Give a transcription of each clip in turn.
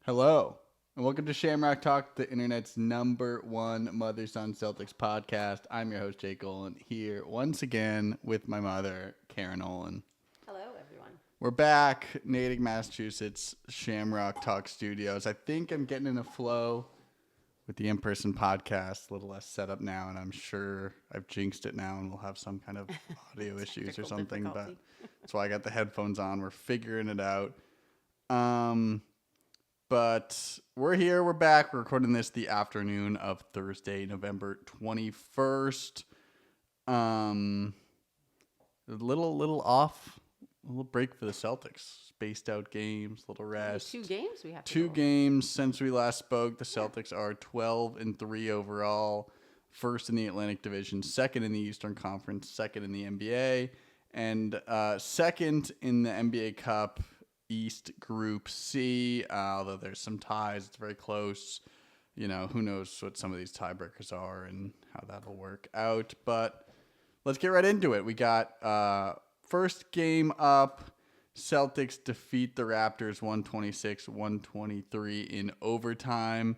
Hello, and welcome to Shamrock Talk, the internet's #1 mother-son Celtics podcast. I'm your host, Jake Olin, here once again with my mother, Karen Olin. Hello, everyone. We're back, Natick, Massachusetts, Shamrock Talk Studios. I think I'm getting in a flow with the in-person podcast, a little less setup now, and I'm sure I've jinxed it now, and we'll have some kind of audio issues or something, but that's why I got the headphones on. We're figuring it out. But we're here. We're back. We're recording this the afternoon of Thursday, November 21st. A little off. A little break for the Celtics. Spaced out games, little rest. 2 games we have to Two go games since we last spoke. The Celtics are 12-3 overall. First in the Atlantic Division, second in the Eastern Conference, second in the NBA, and second in the NBA Cup East Group C, although there's some ties. It's very close. You know, who knows what some of these tiebreakers are and how that'll work out. But let's get right into it. We got first game up. Celtics defeat the Raptors 126-123 in overtime.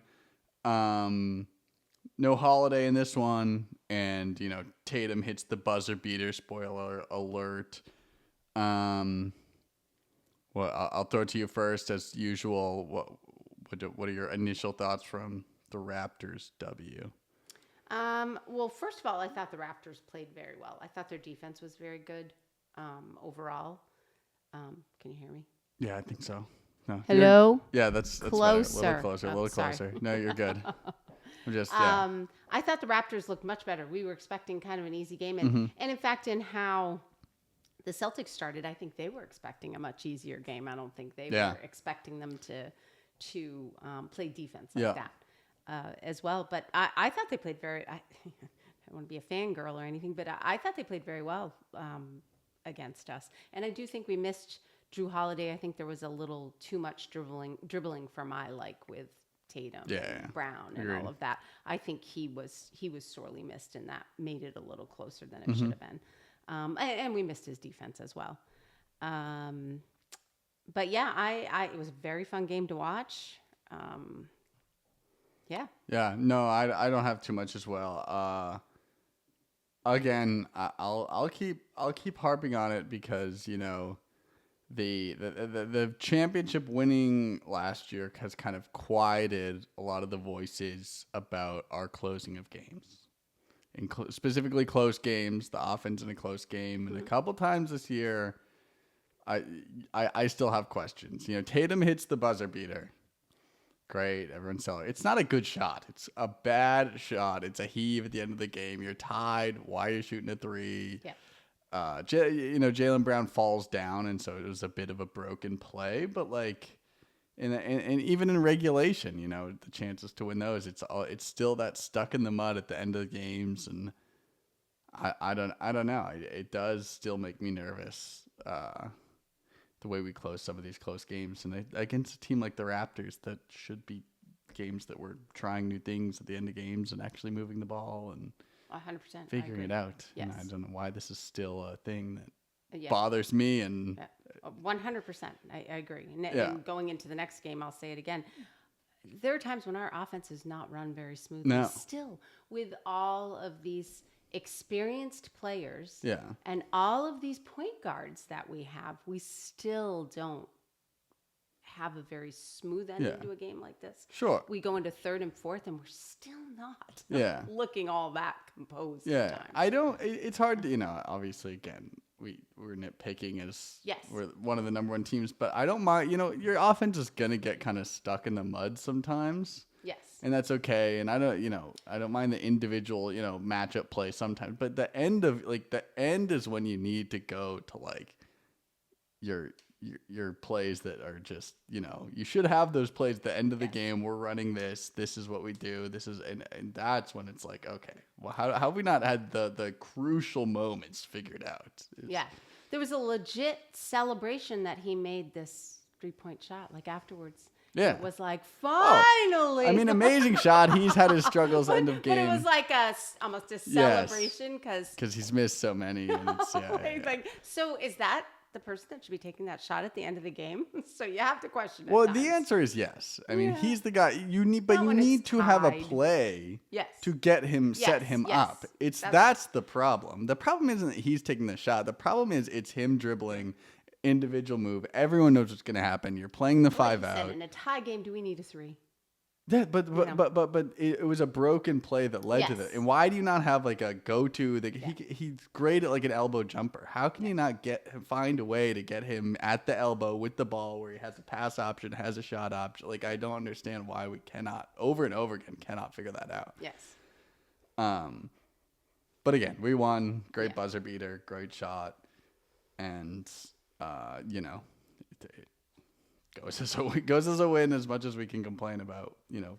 No Holiday in this one. And, you know, Tatum hits the buzzer beater. Spoiler alert. Well, I'll throw it to you first, as usual. What are your initial thoughts from the Raptors W? Well, first of all, I thought the Raptors played very well. I thought their defense was very good overall. Can you hear me? Yeah, I think so. No, Hello? Yeah, that's Closer. better. A little sorry. closer. No, you're good. I'm just, I thought the Raptors looked much better. We were expecting kind of an easy game. And in fact, in how the Celtics started, I think they were expecting a much easier game. I don't think they were expecting them to play defense like that as well. But I thought they played very. I don't want to be a fangirl or anything, but I thought they played very well against us. And I do think we missed Drew Holiday. I think there was a little too much dribbling for my like with Tatum, and Brown, and all of that. I think he was sorely missed, and that made it a little closer than it should have been. And we missed his defense as well. But yeah, it was a very fun game to watch. Yeah. Yeah. No, I don't have too much as well. Again, I'll keep harping on it because, you know, the championship winning last year has kind of quieted a lot of the voices about our closing of games. Specifically close games, the offense in a close game, and a couple times this year, I still have questions. You know, Tatum hits the buzzer beater. Great, everyone's celebrating. It's not a good shot. It's a bad shot. It's a heave at the end of the game. You're tied. Why are you shooting a three? Yeah. Jaylen Brown falls down, and so it was a bit of a broken play. But like, and even in regulation, you know, the chances to win those, it's still that stuck in the mud at the end of the games, and I don't know. It does still make me nervous. The way we close some of these close games, and against a team like the Raptors that should be games that we're trying new things at the end of games and actually moving the ball and 100% figuring it out. Yes. And I don't know why this is still a thing that bothers me. And 100%, I agree. And going into the next game, I'll say it again. There are times when our offense is not run very smoothly. No. Still, with all of these experienced players Yeah. and all of these point guards that we have, we still don't have a very smooth ending to a game like this. Sure. We go into third and fourth and we're still not looking all that composed sometimes. I don't, it's hard to, you know, obviously again, we're nitpicking as we're one of the #1 teams, but I don't mind, you know, your offense is going to get kind of stuck in the mud sometimes. Yes. And that's okay. And I don't mind the individual, you know, matchup play sometimes, but the end is when you need to go to like your plays that are just, you know, you should have those plays at the end of the game. We're running this is what we do. And that's when it's like, okay, well, how have we not had the crucial moments figured out? There was a legit celebration that he made this 3-point shot, like afterwards. Yeah. It was like, finally. I mean, amazing shot. He's had his struggles end of game. But it was like almost a celebration because he's missed so many. And it's, like, so is that the person that should be taking that shot at the end of the game? So you have to question it. Well, the answer is yes. I mean, he's the guy you need, but you need to have a play to get him, set him up. That's the problem. The problem isn't that he's taking the shot. The problem is it's him dribbling, individual move. Everyone knows what's going to happen. You're playing the 5 out. In a tie game, do we need a 3? Yeah, but it was a broken play that led to that. And why do you not have like a go-to that he's great at like an elbow jumper? How can you not find a way to get him at the elbow with the ball where he has a pass option, has a shot option? Like, I don't understand why we cannot over and over again figure that out. Yes. But again, we won. Great buzzer beater, great shot, and you know. Goes as a win as much as we can complain about, you know,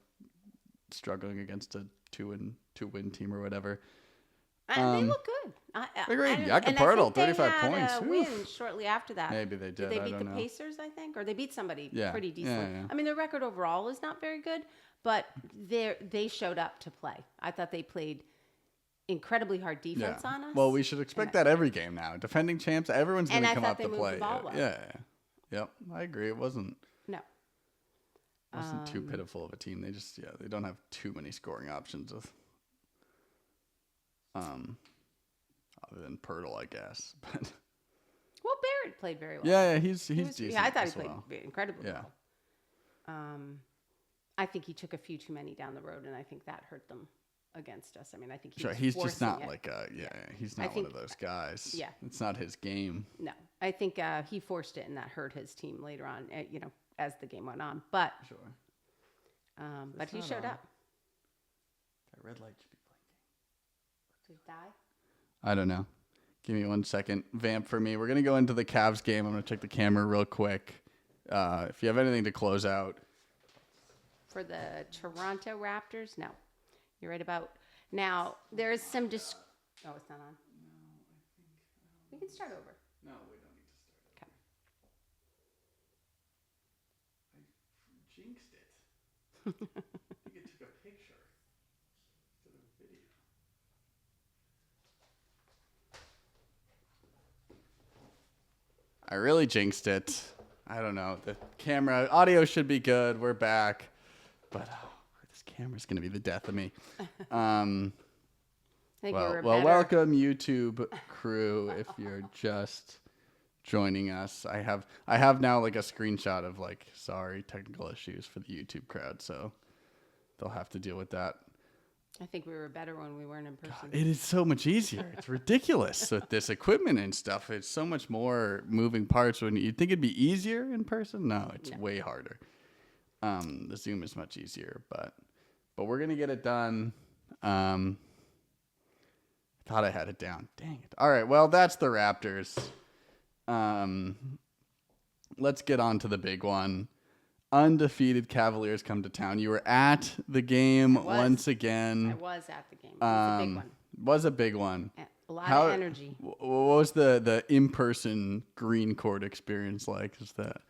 struggling against a 2-win team or whatever. And they look good. Agreed. Jakob Poeltl, 35 points. They had a win shortly after that. Maybe they did. Did they beat the Pacers, I think? Or they beat somebody pretty decently. Yeah. I mean, their record overall is not very good, but they showed up to play. I thought they played incredibly hard defense on us. Well, we should expect that every game now. Defending champs, everyone's going to come up to play. The ball well. Yeah. Yep, I agree. It wasn't No. too pitiful of a team. They just they don't have too many scoring options with other than Poeltl, I guess. But well, Barrett played very well. Yeah, he's decent. Yeah, I thought he played incredibly well. I think he took a few too many down the road, and I think that hurt them against us. I mean, I think he's just not like he's not one of those guys. Yeah, it's not his game. No, I think he forced it, and that hurt his team later on. You know, as the game went on, but but he showed up. That red light should be blinking. Did it die? I don't know. Give me 1 second. Vamp for me. We're gonna go into the Cavs game. I'm gonna check the camera real quick. If you have anything to close out for the Toronto Raptors, no. You're right about now. There is some oh, it's not on. No, I think we can start over. No, we don't need to start. Okay. I jinxed it. I think it took a picture instead of a video. I really jinxed it. I don't know. The camera audio should be good. We're back, but. This camera's going to be the death of me. Well, welcome YouTube crew. If you're just joining us, I have now like a screenshot of like, sorry, technical issues for the YouTube crowd. So they'll have to deal with that. I think we were better when we weren't in person. God, it is so much easier. It's ridiculous with this equipment and stuff. It's so much more moving parts. When you'd think it'd be easier in person. No, it's way harder. The Zoom is much easier, but we're going to get it done. Thought I had it down. Dang it. All right. Well, that's the Raptors. Let's get on to the big one. Undefeated Cavaliers come to town. You were at the game once again. I was at the game. It was a big one. Was a big one. A lot of energy. What was the in-person green court experience like? Is that...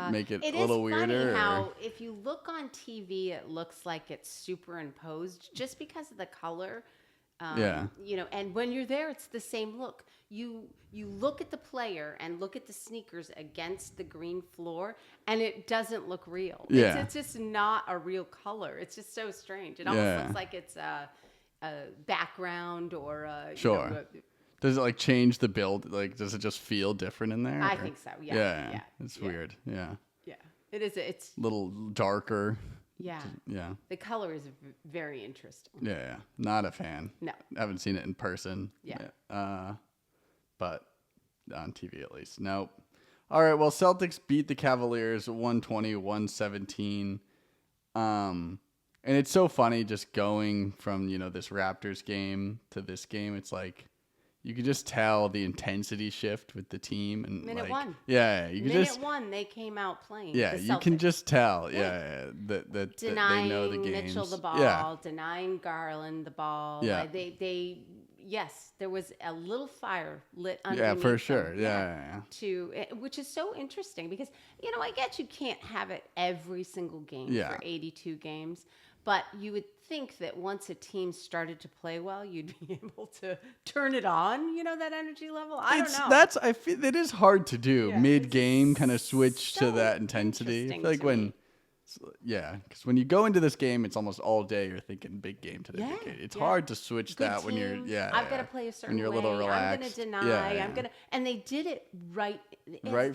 make it a little weirder? It is funny how if you look on TV, it looks like it's superimposed just because of the color. You know, and when you're there, it's the same look. You look at the player and look at the sneakers against the green floor, and it doesn't look real. Yeah. It's just not a real color. It's just so strange. It almost looks like it's a background or sure. You know, does it like change the build? Like, does it just feel different in there? I think so. Yeah. It's weird. Yeah. It is. It's a little darker. Yeah. Yeah. The color is very interesting. Yeah. Not a fan. No. Haven't seen it in person. Yeah. But on TV at least. Nope. All right. Well, Celtics beat the Cavaliers 120-117. And it's so funny just going from, you know, this Raptors game to this game. It's like, you could just tell the intensity shift with the team. And minute one. Yeah. You could minute one, they came out playing. Yeah, you can just tell. That denying they know the games. Mitchell the ball, denying Garland the ball. Yeah. Yes, there was a little fire lit underneath. Yeah, for sure. Which is so interesting because, you know, I get you can't have it every single game for 82 games. But you would think that once a team started to play well, you'd be able to turn it on, that energy level. I don't know. I feel it is hard to do mid-game, kind of switch to that intensity. I feel like because when you go into this game, it's almost all day you're thinking big game today. Big game. It's hard to switch Good that team. when you're I've got to play a certain when you're way. a little relaxed. I'm going to deny. I'm going to, and they did it right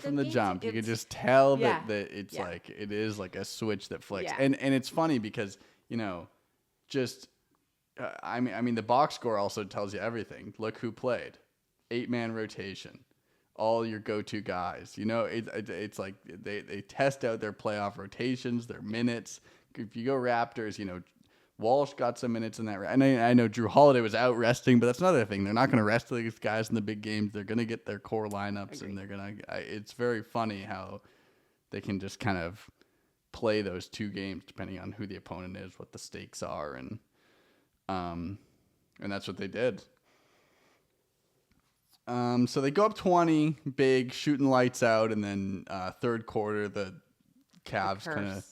from the jump. You could just tell that it's like it is like a switch that flicks. And it's funny because just I mean the box score also tells you everything. Look who played, 8-man rotation. All your go-to guys, it's like they test out their playoff rotations, their minutes. If you go Raptors, Walsh got some minutes in that. And I know Drew Holiday was out resting, but that's another thing. They're not going to rest these guys in the big games. They're going to get their core lineups, and they're going to. It's very funny how they can just kind of play those two games depending on who the opponent is, what the stakes are, and that's what they did. So they go up 20, big, shooting lights out, and then third quarter, the Cavs kind of...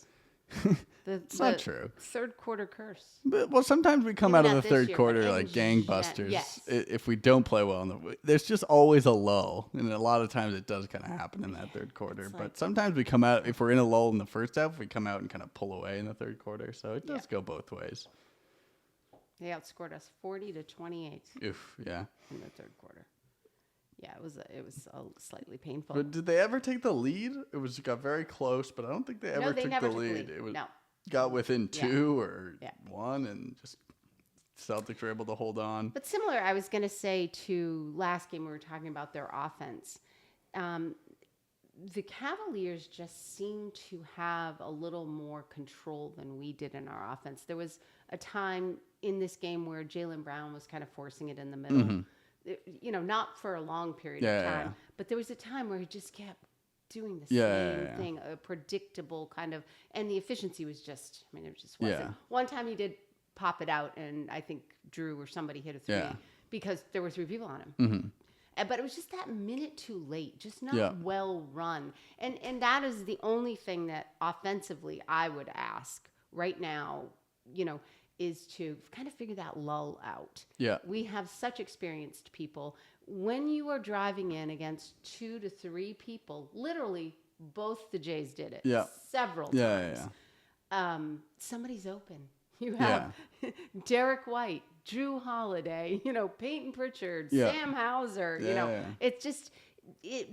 It's not true. Third quarter curse. But, sometimes we come out of the third quarter like gangbusters. Yes. If we don't play well, there's just always a lull, and a lot of times it does kind of happen in that third quarter. But sometimes we come out, if we're in a lull in the first half, we come out and kind of pull away in the third quarter. So it does go both ways. They outscored us 40-28. Oof, yeah. In the third quarter. Yeah, it was slightly painful. But did they ever take the lead? It got very close, but I don't think they ever took the lead. It was got within 2 or 1, and just Celtics were able to hold on. But similar, I was going to say to last game we were talking about their offense. The Cavaliers just seemed to have a little more control than we did in our offense. There was a time in this game where Jaylen Brown was kind of forcing it in the middle. Mm-hmm. Not for a long period of time, but there was a time where he just kept doing the same thing, a predictable kind of, and the efficiency was just, it just wasn't. Yeah. One time he did pop it out, and I think Drew or somebody hit a 3 because there were 3 people on him. Mm-hmm. But it was just that minute too late, just not well run. And that is the only thing that offensively I would ask right now, is to kind of figure that lull out. Yeah. We have such experienced people. When you are driving in against 2 to 3 people, literally both the Jays did it several times. Somebody's open. You have Derek White, Drew Holiday, Peyton Pritchard, Sam Hauser, it's just,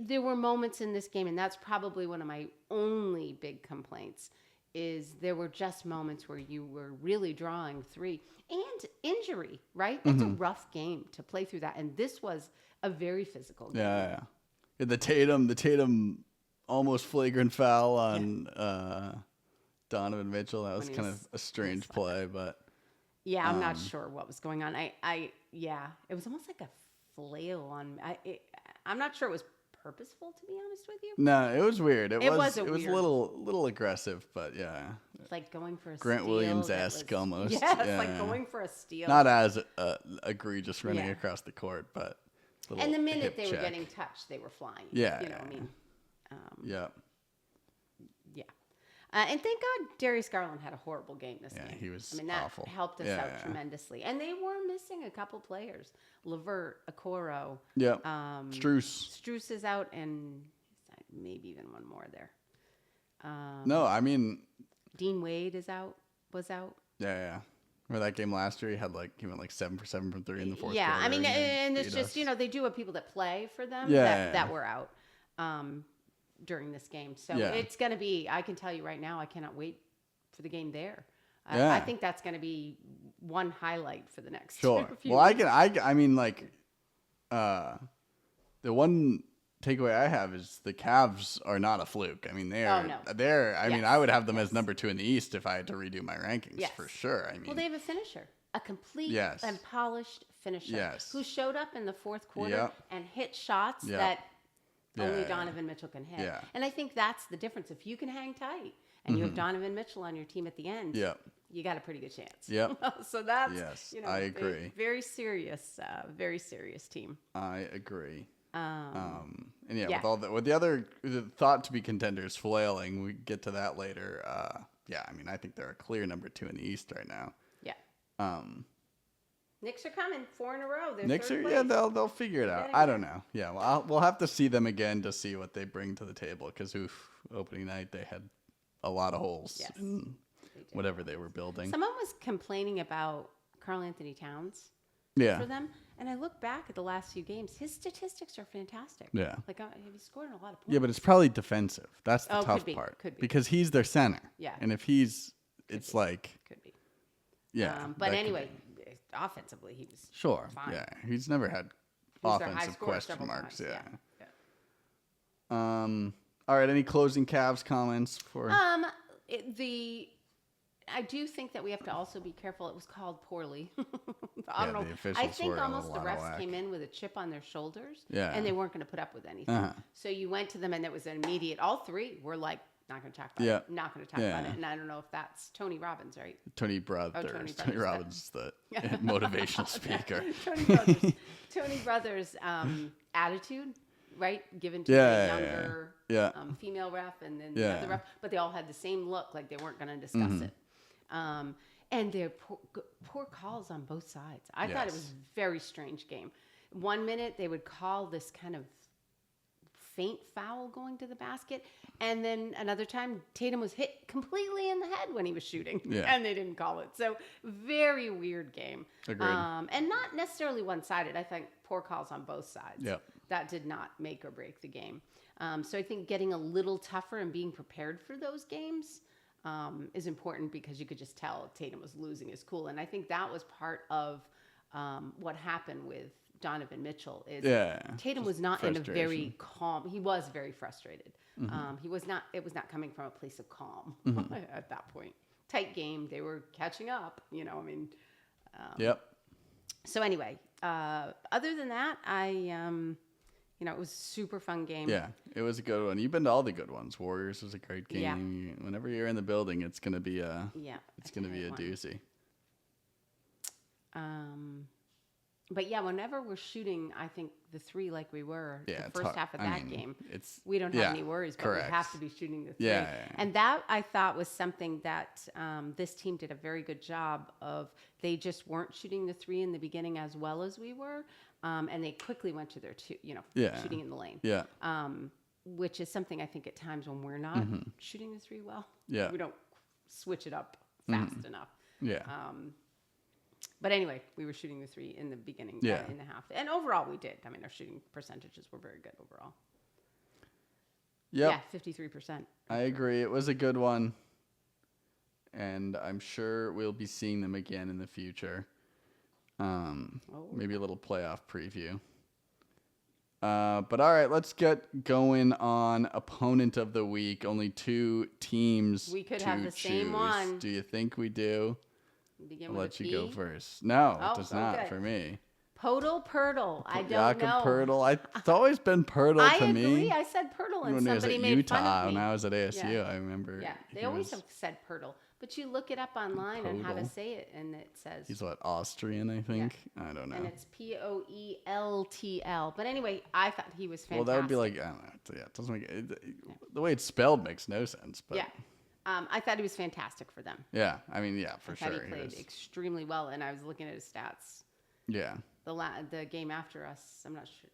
there were moments in this game, and that's probably one of my only big complaints, is there were just moments where you were really drawing 3 and injury, right? It's a rough game to play through that. And this was a very physical game. Yeah. The Tatum almost flagrant foul on Donovan Mitchell. That was kind of a strange play, but yeah, I'm not sure what was going on. It was almost like a flail on, I'm not sure it was purposeful, to be honest with you. No, it was weird. It was a little aggressive, but yeah. It's like going for a Grant steal. Williams-esque almost. Yeah, it's like going for a steal. Not as egregious running across the court, but and the minute they were getting touched, they were flying. Yeah. Yeah. And thank God Darius Garland had a horrible game this game. Yeah, he was that awful. Helped us out tremendously. And they were missing a couple players. Levert, Okoro. Yeah. Strus. Strus is out, and maybe even one more there. Dean Wade was out. Yeah. Remember that game last year? He went 7 for 7 from 3 in the fourth quarter. Yeah, and it's just, they do have people that play for them that were out. During this game. So it's going to be, I can tell you right now, I cannot wait for the game there. I think that's going to be one highlight for the next few weeks. The one takeaway I have is the Cavs are not a fluke. I would have them as number 2 in the East if I had to redo my rankings for sure. They have a finisher, a complete and polished finisher who showed up in the fourth quarter and hit shots that only Donovan Mitchell can hit. Yeah. And I think that's the difference. If you can hang tight and you have Donovan Mitchell on your team at the end, you got a pretty good chance. Yep. So that's, I agree. A very serious team. I agree. And with all with the other thought to be contenders flailing, we get to that later. I mean, I think they're a clear number 2 in the East right now. Yeah. Knicks are coming 4 in a row. They're Knicks third are place. they'll figure it out. I don't know. Yeah, well, we'll have to see them again to see what they bring to the table because opening night they had a lot of holes in whatever they were building. Someone was complaining about Karl Anthony Towns for them, and I look back at the last few games. His statistics are fantastic. Yeah, like he's scoring a lot of points. Yeah, but it's probably defensive. That's the tough part. Could be because he's their center. Yeah, and if it's like could be. Yeah, but anyway. Offensively, he was fine. Yeah, he's never had offensive question marks. Yeah. All right. Any closing Cavs comments for? I do think that we have to also be careful. It was called poorly. I don't know. I think almost the refs came in with a chip on their shoulders. Yeah. And they weren't going to put up with anything. So you went to them, and it was an immediate. All three were like, not going to talk about it. Not going to talk about it. And I don't know if that's Tony Robbins, right? Tony Brothers. Tony Robbins is the motivational speaker. Tony Brothers' attitude, right? Given to the younger female ref and then the other ref. But they all had the same look, like they weren't going to discuss it. And their poor calls on both sides. I thought it was a very strange game. 1 minute, they would call this kind of faint foul going to the basket, and then another time Tatum was hit completely in the head when he was shooting, and they didn't call it. So very weird game. Agreed. And not necessarily one-sided. I think poor calls on both sides. Yep. That did not make or break the game. So I think getting a little tougher and being prepared for those games is important because you could just tell Tatum was losing his cool, and I think that was part of what happened with Donovan Mitchell is Tatum was not in a very calm. He was very frustrated. He was not. It was not coming from a place of calm at that point. Tight game. They were catching up. I mean. So anyway, other than that, it was a super fun game. Yeah, it was a good one. You've been to all the good ones. Warriors was a great game. Yeah. Whenever you're in the building, it's gonna be a doozy. But whenever we're shooting, I think the three like we were the first half of that game, we don't have any worries, but we have to be shooting the three. And that I thought was something that this team did a very good job of. They just weren't shooting the three in the beginning as well as we were, and they quickly went to their shooting in the lane. Yeah. Which is something I think at times when we're not shooting the three well, we don't switch it up fast enough. Yeah. But anyway, we were shooting the three in the beginning, in the half. And overall, we did. I mean, our shooting percentages were very good overall. Yep. Yeah, 53%. I agree. It was a good one. And I'm sure we'll be seeing them again in the future. Maybe a little playoff preview. But all right, let's get going on opponent of the week. Only 2 teams. We could have the same one. Do you think we do? Begin I'll with let you P? go first. No, it does not for me. Purtle. I don't Jakob know. Purtle. It's always been Purtle to me. I agree. I said Purtle, and somebody made fun of me. When I was at ASU, I remember. Yeah, they always have said Purtle. But you look it up online on how to say it, and it says... He's Austrian, I think? Yeah. I don't know. And it's Poeltl. But anyway, I thought he was fantastic. Well, that would be like... I don't know. It doesn't make... The way it's spelled makes no sense, but... Yeah. I thought he was fantastic for them. Yeah. I mean, for sure. He played extremely well, and I was looking at his stats. Yeah. The game after us, I'm not sure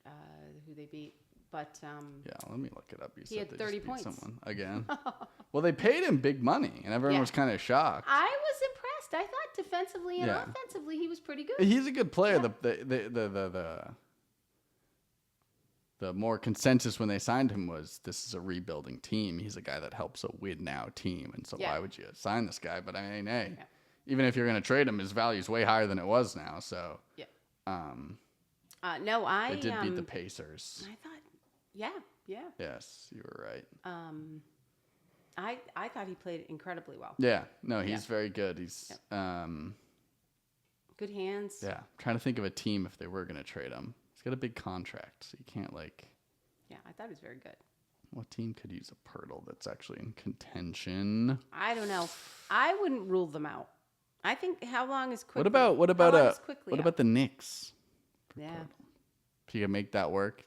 who they beat. But yeah, let me look it up. He had 30 points. Someone again. Well, they paid him big money, and everyone was kind of shocked. I was impressed. I thought defensively and offensively he was pretty good. He's a good player. Yeah. The more consensus when they signed him was this is a rebuilding team. He's a guy that helps a win now team, and so why would you sign this guy? But I mean, hey, even if you're going to trade him, his value is way higher than it was now. So yeah. They did beat the Pacers. I thought. Yeah. Yes, you were right. I thought he played incredibly well. Yeah, no, he's very good. He's good hands. Yeah, I'm trying to think of a team if they were going to trade him. He's got a big contract, so you can't Yeah, I thought he was very good. What team could use a Pirtle that's actually in contention? I don't know. I wouldn't rule them out. I think how long is quickly? What about the Knicks? Yeah. If you can make that work.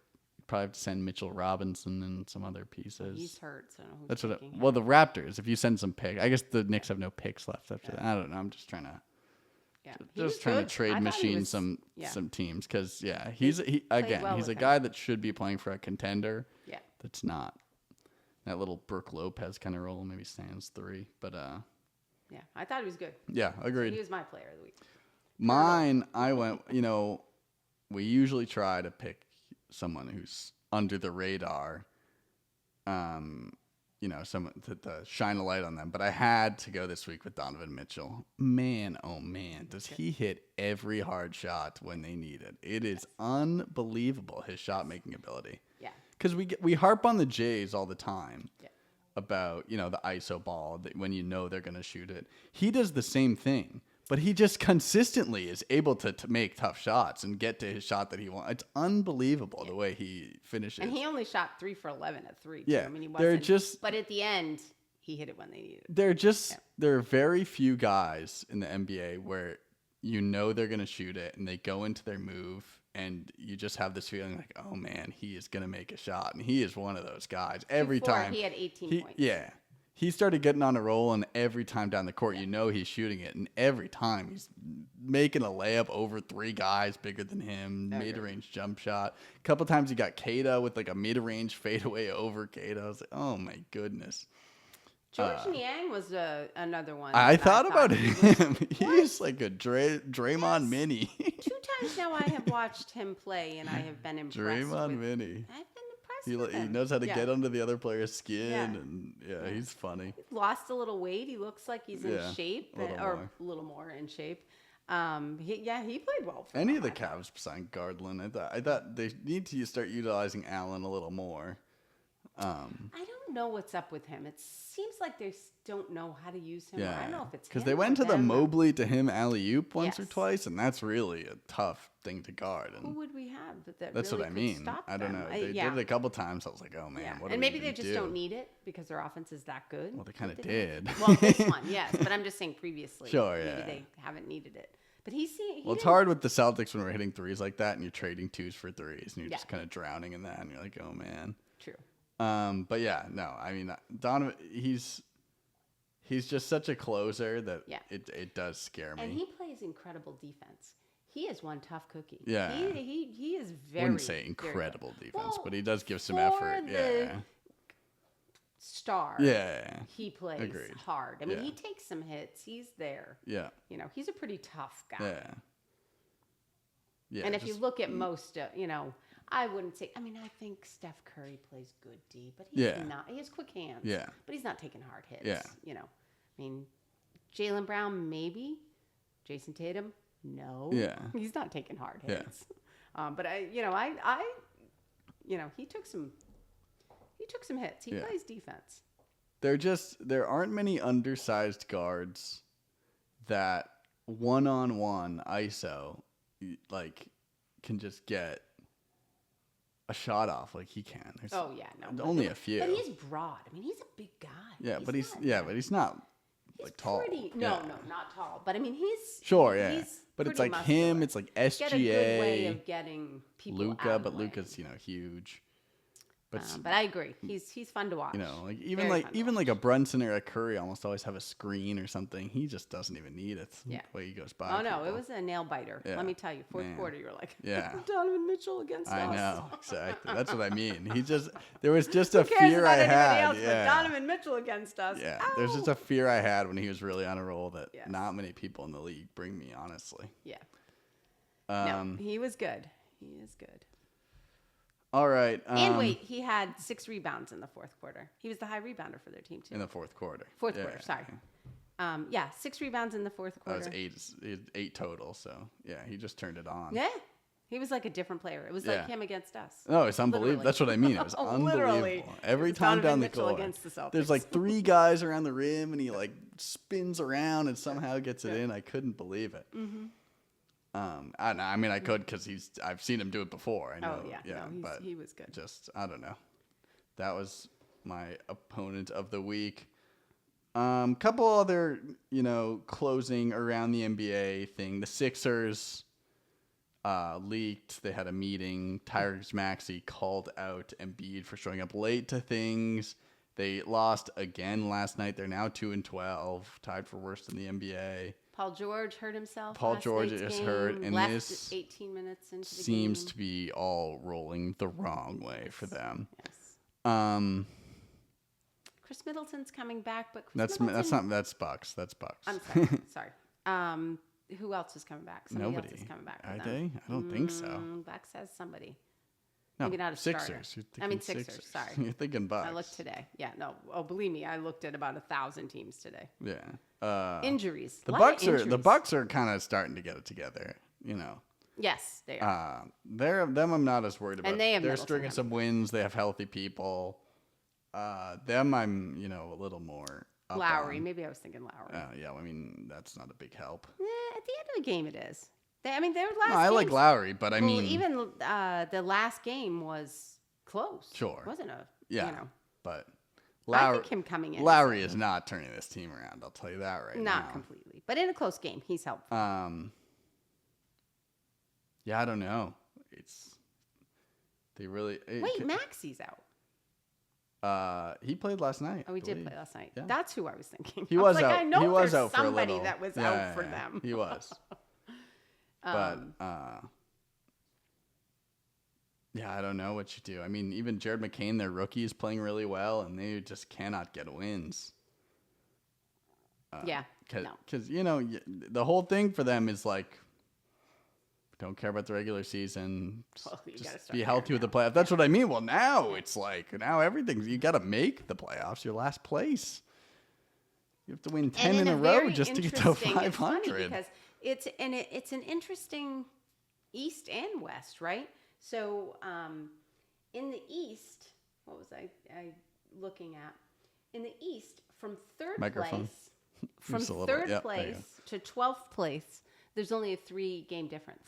probably have to send Mitchell Robinson and some other pieces. He's hurt, so I don't know who's That's what. taking Well, him. the Raptors. If you send some picks, I guess the Knicks have no picks left after that. I don't know. I'm just trying to. Yeah, Just trying to trade machine some teams because he's a guy that should be playing for a contender. Yeah, that's not that little Brooke Lopez kind of role. Maybe stands 3, but yeah, I thought he was good. Yeah, agreed. So he was my player of the week. Mine, I went. We usually try to pick someone who's under the radar. Someone to shine a light on them. But I had to go this week with Donovan Mitchell. Man, oh man, does he hit every hard shot when they need it. It is unbelievable, his shot-making ability. Yeah. Because we harp on the Jays all the time Yeah. about, the ISO ball, that when they're going to shoot it. He does the same thing. But he just consistently is able to make tough shots and get to his shot that he wants. It's unbelievable the way he finishes. And he only shot 3 for 11 at 3. Too. Yeah, I mean, he wasn't. just. But at the end, he hit it when they needed it. There are very few guys in the NBA where they're gonna shoot it and they go into their move and you just have this feeling like, oh man, he is gonna make a shot, and he is one of those guys. Every time he had 18 points. Yeah. He started getting on a roll, and every time down the court, he's shooting it. And every time he's making a layup over 3 guys bigger than him, mid-range jump shot. A couple times he got Keita with like a mid-range fadeaway over Keita. I was like, oh my goodness. George Niang was another one. I thought about him. He's like a Draymond Mini. 2 times now I have watched him play, and I have been impressed. Draymond Mini. I've been impressed He with him. knows how to get under the other player's skin, and he's funny. He's lost a little weight. He looks like he's in shape, a little more in shape. He played well. For Any of the Cavs besides Gardland, I thought they need to start utilizing Allen a little more. I don't know what's up with him. It seems like they don't know how to use him. Yeah, I don't know if it's because they went to the Mobley to him alley-oop once or Yes. twice, and that's really a tough thing to guard. And who would we have that that's really what I could mean. stop I don't them? know. They did it a couple times. I was like, oh man, what? And do maybe we they just do? don't need it because their offense is that good. Well, they kind of did. Well, this one, yes, but I'm just saying previously. Sure, maybe yeah. they haven't needed it. But it's hard with the Celtics when we're hitting threes like that, and you're trading 2s for 3s, and you're just kind of drowning in that, and you're like, oh man. True. But yeah, no, I mean, Donovan, he's just such a closer that it does scare me. And he plays incredible defense. He is one tough cookie. Yeah. He is very. Wouldn't say incredible defense, but he does give some for effort. the star. Yeah. He plays Agreed. hard. I mean, he takes some hits. He's there. Yeah. He's a pretty tough guy. Yeah. Yeah. And if you look at most, I wouldn't say. I mean, I think Steph Curry plays good D, but he's not. He has quick hands. Yeah. But he's not taking hard hits. Yeah. I mean, Jaylen Brown maybe. Jason Tatum, no. Yeah. He's not taking hard Yeah. hits. But he took some hits. He plays defense. There aren't many undersized guards that one-on-one ISO can just get a shot off like he can. There's only a few. But he's broad. I mean, he's a big guy. Yeah, but he's not tall. No, not tall. But I mean, he's sure, yeah. He's but it's pretty like muscular. him. It's like SGA. Get a good way of getting people Luka, out of but the way. Luka's huge. But I agree. He's fun to watch. Even like a Brunson or a Curry almost always have a screen or something. He just doesn't even need it. The way he goes by. Oh no, people. it was a nail biter. Yeah. Let me tell you, fourth quarter, you were like, yeah, Donovan Mitchell against us. I know exactly. That's what I mean. There was just Who a cares fear about I anybody had. else but Donovan Mitchell against us. Yeah, Ow! there's just a fear I had when he was really on a roll that not many people in the league bring me, honestly. Yeah. No, he was good. He is good. All right. And wait, he had 6 rebounds in the fourth quarter. He was the high rebounder for their team, too. In the fourth quarter. Fourth quarter, sorry. 6 rebounds in the fourth quarter. That was 8 total, so, yeah, he just turned it on. Yeah. He was like a different player. It was like him against us. Oh, it's unbelievable. That's what I mean. It was unbelievable. Every time down the court, there's like 3 guys around the rim, and he like spins around and somehow gets it in. I couldn't believe it. Mm-hmm. I mean, I could because I've seen him do it before. I know. Oh yeah, no, but he was good. Just I don't know. That was my opponent of the week. Couple other closing around the NBA thing. The Sixers. leaked. They had a meeting. Tyrese Maxey called out Embiid for showing up late to things. They lost again last night. They're now 2-12, tied for worst in the NBA. Paul George hurt himself. Paul George is hurt, and left this 18 minutes into the seems game. to be all rolling the wrong way for them. Yes. Chris Middleton's coming back, but that's Bucks. That's Bucks. I'm sorry. Who else is coming back? Somebody else is coming back. Are they? I don't think so. Bucks has somebody. No, maybe not a Sixers. starter. Sixers. Sorry. You're thinking Bucks. I looked today. Yeah, no. Oh, believe me, I looked at about 1,000 teams today. Yeah. Injuries. The Bucks are kind of starting to get it together. You know. Yes, they are. Them I'm not as worried about. And they're stringing some wins. They have healthy people. Them I'm a little more. Lowry. Maybe I was thinking Lowry. Yeah. I mean that's not a big help. At the end of the game, it is. Their last. No, I like Lowry, but I mean, even the last game was close. Sure, it wasn't a but Lowry, I think him coming in. Lowry is not turning this team around. I'll tell you that right now. Not completely, but in a close game, he's helpful. Yeah, I don't know. Maxey's out. He played last night. Oh, he did play last night. Yeah. That's who I was thinking. He was out. I know he was there's out for somebody a little. that was out for them. He was. But yeah, I don't know what you do. I mean, even Jared McCain, their rookie, is playing really well, and they just cannot get wins. Because the whole thing for them is like, don't care about the regular season. Just be healthy with the playoffs. That's what I mean. Well, now it's like everything you got to make the playoffs. Your last place. You have to win 10 in a row just to get to 500. Because it's an interesting East and West, right? So in the East, what was I looking at? In the East, from third place to 12th place, there's only a 3-game difference.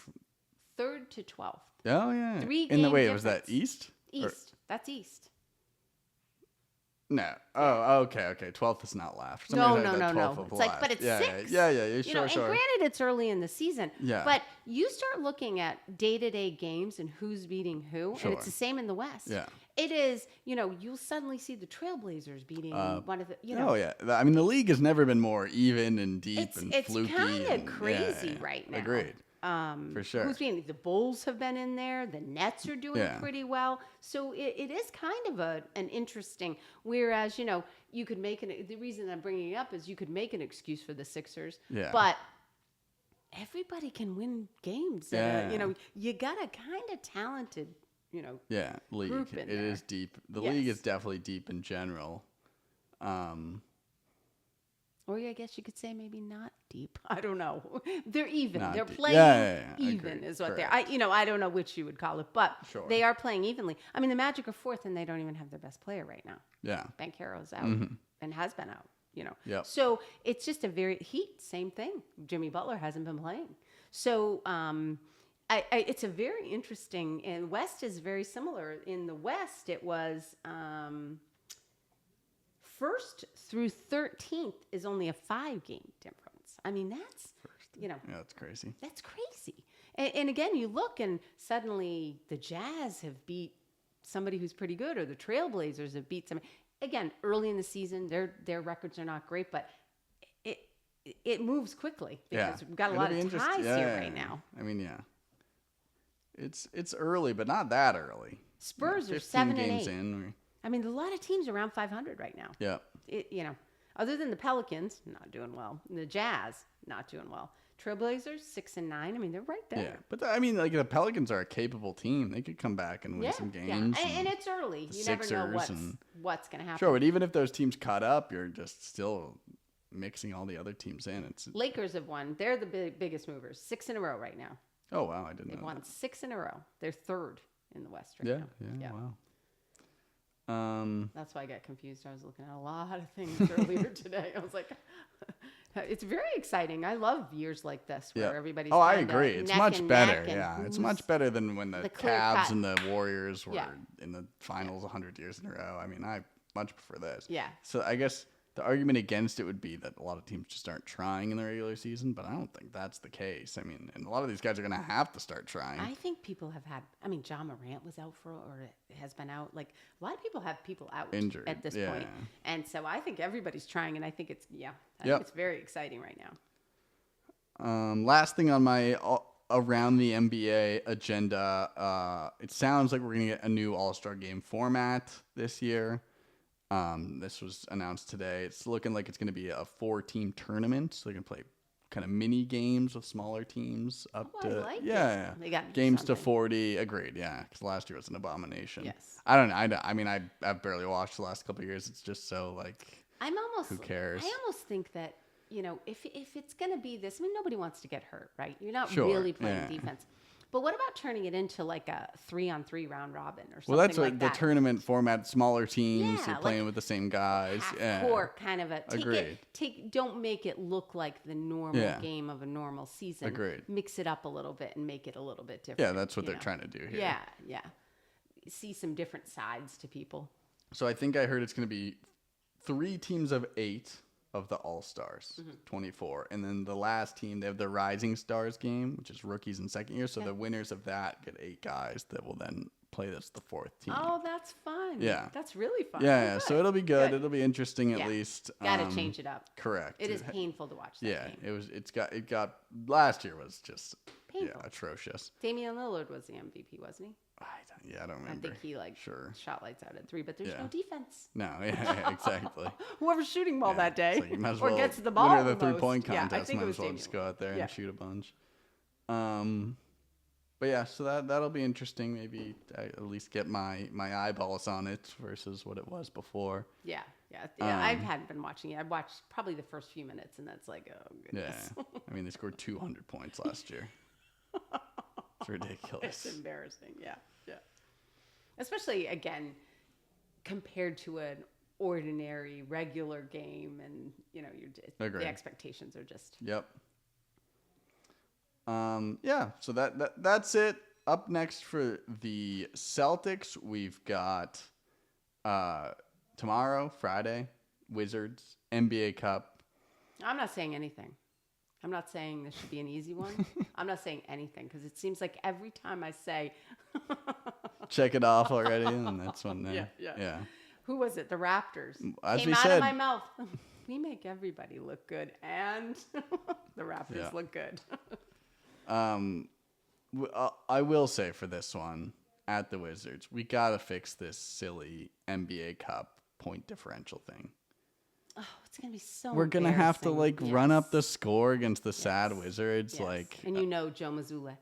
3rd to 12th. Oh yeah. 3-game difference. Was that East? East. That's East. No. Oh, okay. 12th is not left. No. It's like, but it's 6. Yeah. Sure. And granted, it's early in the season. Yeah. But you start looking at day-to-day games and who's beating who, and it's the same in the West. Yeah. It is. You'll suddenly see the Trailblazers beating one of the. Oh yeah. I mean, the league has never been more even and deep and fluky. It's kind of crazy right now. Agreed. For sure. Who's being the Bulls have been in there. The Nets are doing pretty well. So it is kind of an interesting. Whereas you could make the reason I'm bringing it up is you could make an excuse for the Sixers. Yeah. But everybody can win games. Yeah. You got a kind of talented. League. Group in it there. is deep. The league is definitely deep in general. Or I guess you could say maybe not deep. I don't know. They're even. They're deep. playing even Agreed. is what Correct. they're. I don't know which you would call it, but Sure. they are playing evenly. I mean, the Magic are 4th, and they don't even have their best player right now. Yeah. Banchero's out and has been out. Yep. So it's just a very Heat. Same thing. Jimmy Butler hasn't been playing. So it's a very interesting. And West is very similar. In the West, it was. 1st through 13th is only a 5-game difference. I mean, that's, Yeah, that's crazy. That's crazy. And again, you look and suddenly the Jazz have beat somebody who's pretty good, or the Trailblazers have beat somebody. Again, early in the season, their records are not great, but it moves quickly because we've got a lot of ties here right now. I mean, it's early, but not that early. Spurs are 7 and 8. I mean, a lot of teams around 500 right now. Yeah. Other than the Pelicans, not doing well. The Jazz, not doing well. Trailblazers, 6 and 9. I mean, they're right there. Yeah, but the Pelicans are a capable team. They could come back and win some games. Yeah. And it's early. You never know what's going to happen. Sure, but even if those teams caught up, you're just still mixing all the other teams in. Lakers have won. They're the biggest movers. 6 in a row right now. Oh wow, I didn't know. They've won 6 in a row. They're 3rd in the West right now. Yeah. Wow. That's why I got confused. I was looking at a lot of things earlier today. I was like, it's very exciting. I love years like this where everybody's. Oh, I agree. It's much better. It's much better than when the Cavs and the Warriors were in the finals 100 years in a row. I mean, I much prefer this. Yeah. So I guess The argument against it would be that a lot of teams just aren't trying in the regular season, but I don't think that's the case. I mean, and a lot of these guys are going to have to start trying. I think people have had. I mean, John Morant was out or has been out. Like a lot of people have people out Injured at this point, and so I think everybody's trying, and I think it's think it's very exciting right now. Last thing on my around the NBA agenda, it sounds like we're going to get a new All-Star game format this year. This was announced today. It's looking like it's going to be a 4-team tournament, so they can play kind of mini games with smaller teams up to They got games to 40. Agreed, yeah, because last year was an abomination. Yes. I don't know. I mean, I've barely watched the last couple of years. It's just so like, who cares? I almost think that if it's going to be this, I mean, nobody wants to get hurt, right? You're not really playing defense. But what about turning it into like a 3-on-3 round robin or something? Well, that's like the tournament format. Smaller teams, you're playing with the same guys. Court kind of a don't make it look like the normal game of a normal season. Agreed. Mix it up a little bit and make it a little bit different. Yeah, that's what they're trying to do here. Yeah. See some different sides to people. So I think I heard it's going to be 3 teams of 8 of the All-Stars, 24. And then the last team, they have the Rising Stars game, which is rookies in second year. So the winners of that get 8 guys that will then play this the 4th team. Oh, that's fun. Yeah. That's really fun. Yeah. So it'll be good. It'll be interesting at least. Got to change it up. Correct. It is painful to watch that game. It got last year was just painful. Atrocious. Damian Lillard was the MVP, wasn't he? I don't remember. I think he shot lights out at 3, but there's no defense. No, exactly. Whoever's shooting ball that day you might as or gets the ball the 3-point contest. I think might it was as well just go out there and shoot a bunch. But yeah, so that'll be interesting. Maybe I at least get my eyeballs on it versus what it was before. Yeah. I hadn't been watching it. I watched probably the first few minutes, and that's like, oh goodness. Yeah, I mean they scored 200 points last year. It's ridiculous. It's embarrassing. Yeah. Especially again, compared to an ordinary regular game, and the expectations are just. Yep. So that's it. Up next for the Celtics, we've got tomorrow, Friday, Wizards, NBA Cup. I'm not saying anything. I'm not saying this should be an easy one. I'm not saying anything because it seems like every time I say check it off already, and that's when yeah. Who was it? The Raptors. As came we out said, of my mouth. We make everybody look good, and the Raptors look good. I will say for this one at the Wizards, we gotta fix this silly NBA Cup point differential thing. Oh, it's gonna be so. We're gonna have to run up the score against the sad Wizards, and Joe Mazzulla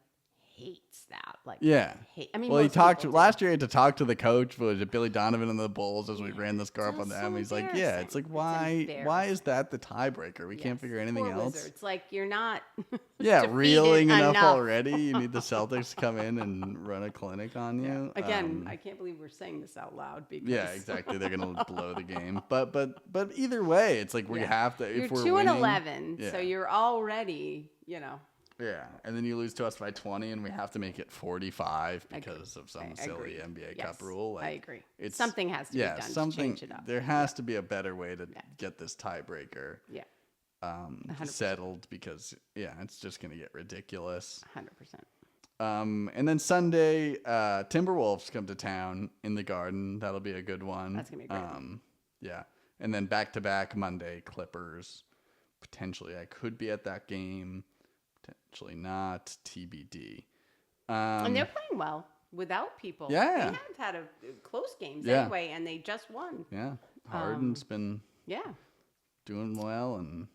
hates that. I mean, well, he talked last year. He had to talk to the coach, was it Billy Donovan and the Bulls, as we ran the score up on them. He's like, it's like why is that the tiebreaker? We can't figure anything else. It's like you're not. Reeling enough already. You need the Celtics to come in and run a clinic on you. Again, I can't believe we're saying this out loud because. Yeah, exactly. They're gonna blow the game, but either way, it's like we have to. You're if we're 2-11, so you're already Yeah, and then you lose to us by 20, and we have to make it 45 because of some silly NBA Cup rule. I agree. Something has to be done to change it up. There has to be a better way to get this tiebreaker settled because, it's just going to get ridiculous. 100%. And then Sunday, Timberwolves come to town in the Garden. That'll be a good one. That's going to be a great one. Yeah, and then back-to-back Monday, Clippers. Potentially, I could be at that game. Potentially not, TBD. And they're playing well without people. Yeah. They have had a close games anyway, and they just won. Yeah. Harden's been doing well. And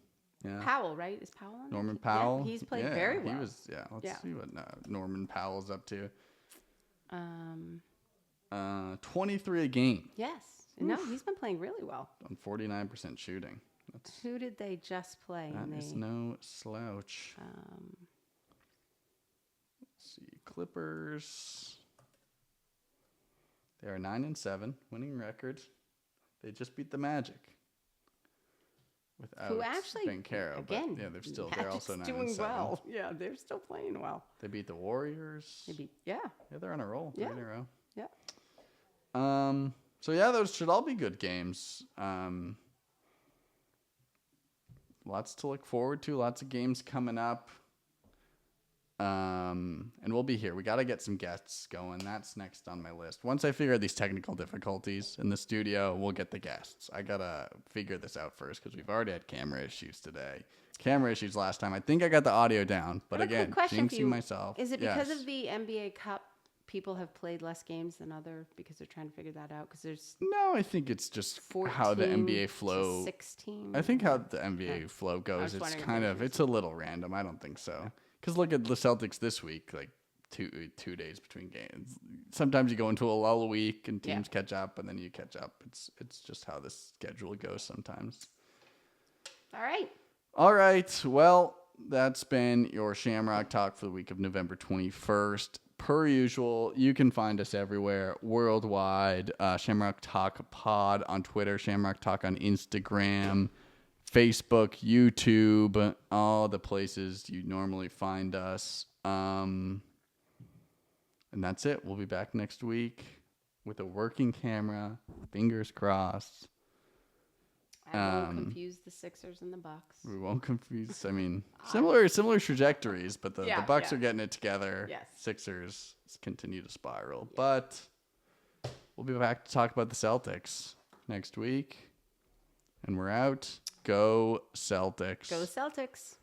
Powell, right? Is Powell on Norman Powell? Yeah, he's played very well. He was, let's see what Norman Powell's up to. 23 a game. Yes. No, he's been playing really well. On 49% shooting. Who did they just play? That is no slouch. Let's see. Clippers. They are 9-7, winning record. They just beat the Magic. Without who actually Banchero, again? But they're also 9-7. Doing well. Yeah, they're still playing well. They beat the Warriors. Yeah, they're on a roll. 3 in a row. Yeah. So those should all be good games. lots to look forward to. Lots of games coming up. And we'll be here. We got to get some guests going. That's next on my list. Once I figure out these technical difficulties in the studio, we'll get the guests. I got to figure this out first because we've already had camera issues today. Camera issues last time. I think I got the audio down. But again, jinxing myself. Is it because of the NBA Cup? People have played less games than other because they're trying to figure that out because there's no, I think it's just how the NBA flow 16. I think how the NBA flow goes, it's kind of it's a little random. I don't think so. Because look at the Celtics this week, like two days between games. Sometimes you go into a lull week and teams catch up, and then you catch up. It's just how the schedule goes sometimes. All right. Well, that's been your Shamrock Talk for the week of November 21st. Per usual, you can find us everywhere worldwide. Shamrock Talk Pod on Twitter, Shamrock Talk on Instagram, Facebook, YouTube, all the places you normally find us. And that's it. We'll be back next week with a working camera. Fingers crossed. I won't confuse the Sixers and the Bucks. We won't confuse. I mean, similar trajectories, but the Bucks are getting it together. Yes. Sixers continue to spiral. Yeah. But we'll be back to talk about the Celtics next week. And we're out. Go Celtics. Go Celtics.